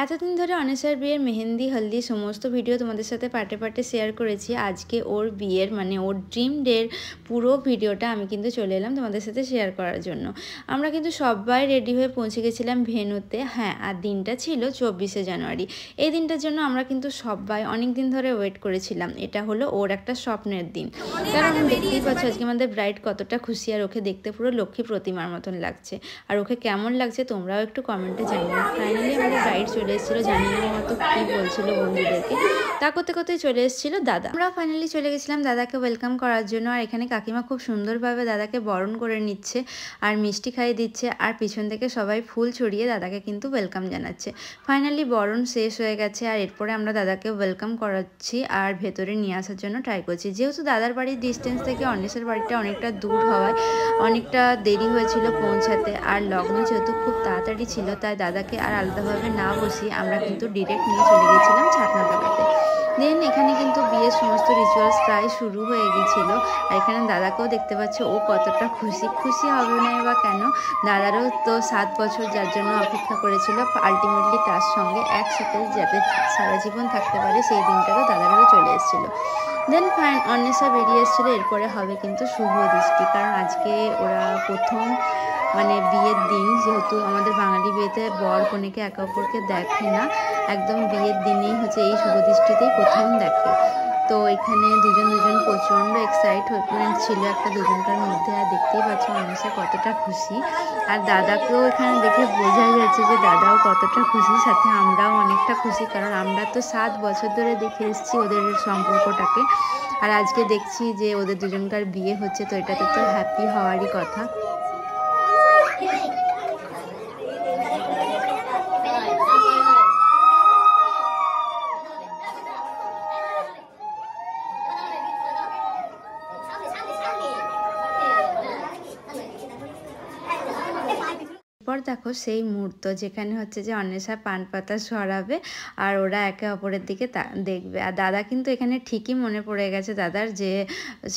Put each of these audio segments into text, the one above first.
এতদিন ধরে অনিশার বিয়ের মেহেন্দি হলদি সমস্ত ভিডিও তোমাদের সাথে পার্টে পার্টে শেয়ার করেছি। আজকে ওর বিয়ের মানে ওর ড্রিম ডের পুরো ভিডিওটা আমি কিন্তু চলে এলাম তোমাদের সাথে শেয়ার করার জন্য। আমরা কিন্তু সবাই রেডি হয়ে পৌঁছে গেছিলাম ভেন্যুতে। হ্যাঁ, আর দিনটা ছিল 24শে জানুয়ারি। এই দিনটার জন্য আমরা কিন্তু সবাই অনেক দিন ধরে ওয়েট করেছিলাম। এটা হলো ওর একটা স্বপ্নের দিন, কারণ দেখতেই পাচ্ছ আজকে আমাদের ব্রাইড কতটা খুশি, আর ওকে দেখতে পুরো লক্ষ্মী প্রতিমার মতন লাগছে। আর ওকে কেমন লাগছে তোমরাও একটু কমেন্টে জানিও। ফাইনালি আমাদের ব্রাইড চলে এসেছিলো, জানি না মতো কী বলছিল বন্ধুদেরকে, তা করতে করতে চলে এসেছিলো দাদা। আমরা ফাইনালি চলে গেছিলাম দাদাকে ওয়েলকাম করার জন্য। আর এখানে কাকিমা খুব সুন্দরভাবে দাদাকে বরণ করে নিচ্ছে আর মিষ্টি খাইয়ে দিচ্ছে, আর পিছন থেকে সবাই ফুল ছড়িয়ে দাদাকে কিন্তু ওয়েলকাম জানাচ্ছে। ফাইনালি বরণ শেষ হয়ে গেছে, আর এরপরে আমরা দাদাকে ওয়েলকাম করাচ্ছি আর ভেতরে নিয়ে আসার জন্য ট্রাই করছি। যেহেতু দাদার বাড়ির ডিস্টেন্স থেকে অন্বেষের বাড়িটা অনেকটা দূর হওয়ায় অনেকটা দেরি হয়েছিল পৌঁছাতে, আর লগ্ন যেহেতু খুব তাড়াতাড়ি ছিল তাই দাদাকে আর আলাদাভাবে না বসিয়ে আমরা কিন্তু ডিরেক্ট নিয়ে চলে গেছিলাম ছাতনা তলাতে। দেন এখানে কিন্তু বিয়ের সমস্ত রিচুয়ালস প্রায় শুরু হয়ে গিয়েছিল। আর এখানে দাদাকেও দেখতে পাচ্ছি ও কতটা খুশি হবে না বা কেন, দাদারও তো 7 বছর যার জন্য অপেক্ষা করেছিল আলটিমেটলি তার সঙ্গে একসাথে যাতে সারা জীবন থাকতে পারে সেই দিনটারও দাদারও চলে এসেছিলো। দেন অন্বেষা বেরিয়ে এসেছিলো। এরপরে হবে কিন্তু শুভ দৃষ্টি, কারণ আজকে ওরা প্রথম মানে বিয়ের দিন, যেহেতু আমাদের বাঙালি বিয়েতে বর কনেকে একে অপরকে দেখে না, একদম বিয়ের দিনেই হচ্ছে এই শুভ দৃষ্টিতেই প্রথম দেখে। তো এখানে দুজন প্রচণ্ড এক্সাইটমেন্ট ছিল একটা দুজনকার মধ্যে। আর দেখতেই পাচ্ছ অন্বেষা কতটা খুশি, আর দাদাকেও এখানে দেখে বোঝা যাচ্ছে যে দাদাও কতটা খুশি, সাথে আমরাও অনেকটা খুশি, কারণ আমরা তো 7 বছর ধরে দেখে এসেছি ওদের সম্পর্কটাকে। আর আজকে দেখছি যে ওদের দুজনকার বিয়ে হচ্ছে, তো এটাতে তো হ্যাপি হওয়ারই কথা। পর দেখো সেই মুহূর্ত যেখানে হচ্ছে যে অন্বেষা পান পাতা সরাবে আর ওরা একে অপরের দিকে দেখবে। আর দাদা কিন্তু এখানে ঠিকই মনে পড়ে গেছে দাদার, যে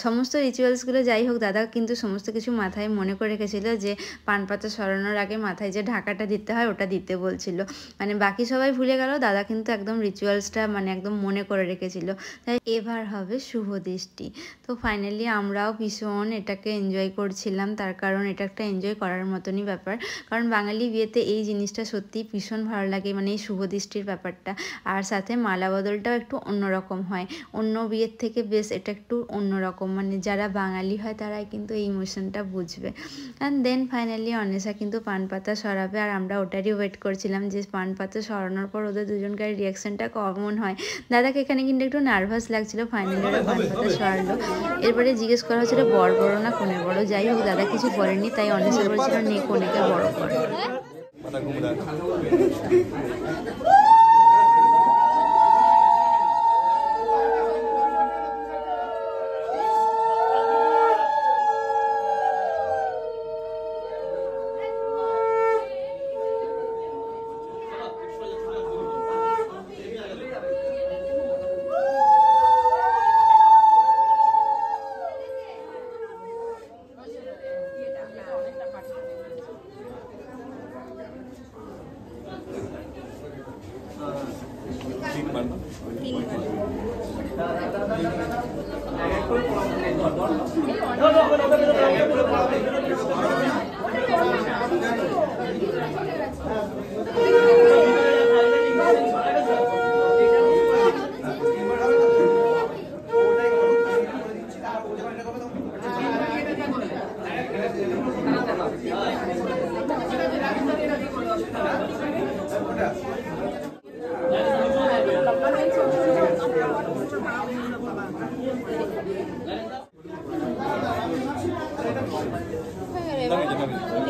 সমস্ত রিচুয়ালসগুলো যাই হোক দাদা কিন্তু সমস্ত কিছু মাথায় মনে করে রেখেছিল, যে পান পাতা সরানোর আগে মাথায় যে ঢাকাটা দিতে হয় ওটা দিতে বলছিল। মানে বাকি সবাই ভুলে গেল, দাদা কিন্তু একদম রিচুয়ালসটা মানে একদম মনে করে রেখেছিল। তাই এবার হবে শুভ দৃষ্টি। তো ফাইনালি আমরাও ভীষণ এটাকে এনজয় করছিলাম, তার কারণ এটা একটা এনজয় করার মতনই ব্যাপার। কারণ বাঙালি বিয়েতে এই জিনিসটা সত্যিই ভীষণ ভালো লাগে, মানে এই শুভ দৃষ্টির ব্যাপারটা। আর সাথে মালা বদলটাও একটু অন্যরকম হয়, অন্য বিয়ের থেকে বেশ এটা একটু অন্যরকম, মানে যারা বাঙালি হয় তারাই কিন্তু এই ইমোশনটা বুঝবে। অ্যান্ড দেন ফাইনালি অন্বেষা কিন্তু পান পাতা সরাবে, আর আমরা ওটারই ওয়েট করছিলাম যে পান পাতা সরানোর পর ওদের দুজনকার রিয়াকশানটা কমন হয়। দাদাকে এখানে কিন্তু একটু নার্ভাস লাগছিল। ফাইনালি ওরা পান পাতা সরালো। এরপরে জিজ্ঞেস করা হচ্ছিল বর বড় না কোনে বড়, যাই হোক দাদা কিছু বলেনি, তাই অন্বেষা বলছিল নে কোনেকে বড় কর।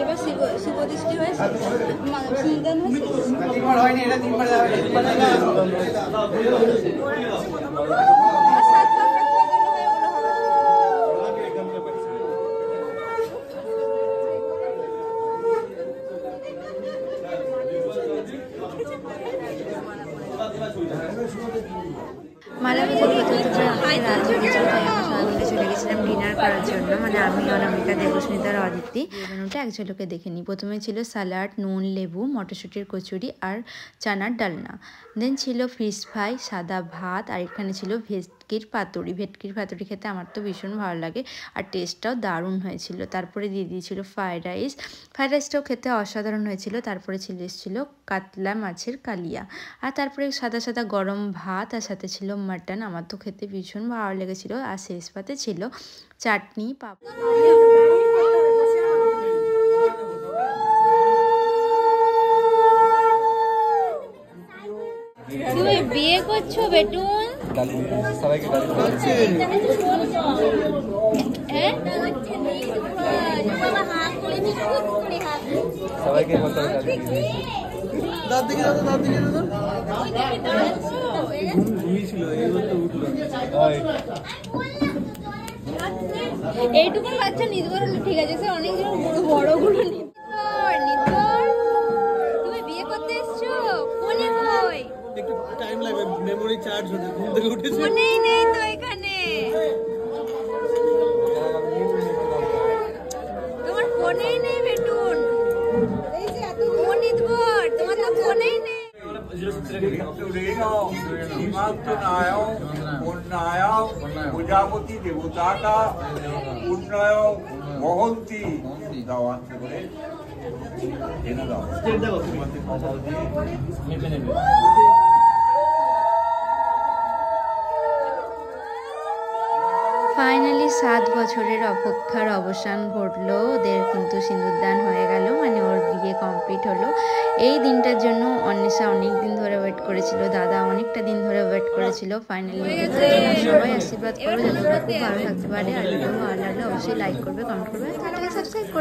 এবার শুভ দৃষ্টি হয়েছে, সিংদান হয়নি, এটা 3 বার মালা বদল হতে হতে প্রায় অনেক রাত হয়ে গেছিল, তাই আমরা সবাই মিলে চলে গেছিলাম ডিনার করার জন্য, মানে আমি, অনামিকা, দেবস্মিতা আর অদিতি। মেনুটা এক ঝলকে দেখে নিই। প্রথমে ছিল স্যালাড, নুন, লেবু, মটরশুঁটির কচুরি আর চানার ডালনা। দেন ছিল ফিশ ফ্রাই, সাদা ভাত, আর এখানে ছিল ভেটকির পাতুরি। ভেটকির পাতুরি খেতে আমার তো ভীষণ ভালো লাগে, আর টেস্টটাও দারুণ হয়েছিল। তারপরে দিয়ে দিয়েছিল ফ্রাইড রাইস। ফ্রাইড রাইসটাও খেতে অসাধারণ হয়েছিল। তারপরে ছিল কাতলা মাছের কালিয়া, আর তারপরে সাদা সাদা গরম ভাত, আর সাথে ছিল মাটন। আমার তো খেতে ভীষণ ভালো লেগেছিল। আর শেষ পাতে ছিল চাটনি, পাপড়। তুমি বিয়ে করছো বেটুন? সবাইকে এইটুকুন বাচ্চা নিতে পারলে ঠিক আছে, সে অনেকজন বড় গুলো তুমি বিয়ে করতে এসছো? কোনে কই? একটু টাইম লাগবে, মেমোরি চার্জ হতে, ঘুম থেকে উঠেছি। কোনেই নেই তো এখানে। তোমার কোনেই নেই বেটুন, এই যে এত কোনিত ঘর, তোমার তো কোনেই নেই। প্রজাপতি দেবতাটা উন্নয় বহন্তি দাওয়াত করে জেনে দাও। ফাইনালি 7 বছরের অপেক্ষার অবসান ঘটলো। ওদের কিন্তু সিঁদুরদান হয়ে গেল, মানে ওর বিয়ে কমপ্লিট হলো। এই দিনটার জন্য অন্বেষা অনেক দিন ধরে ওয়েট করেছিল, দাদা অনেকটা দিন ধরে ওয়েট করেছিল। ফাইনালি সবাই আশীর্বাদ করো যেন ওরা খুব ভালো থাকতে পারে। আর ভিডিও ভালো লাগলে অবশ্যই লাইক করবে, কমেন্ট করবে, সাবস্ক্রাইব করবে।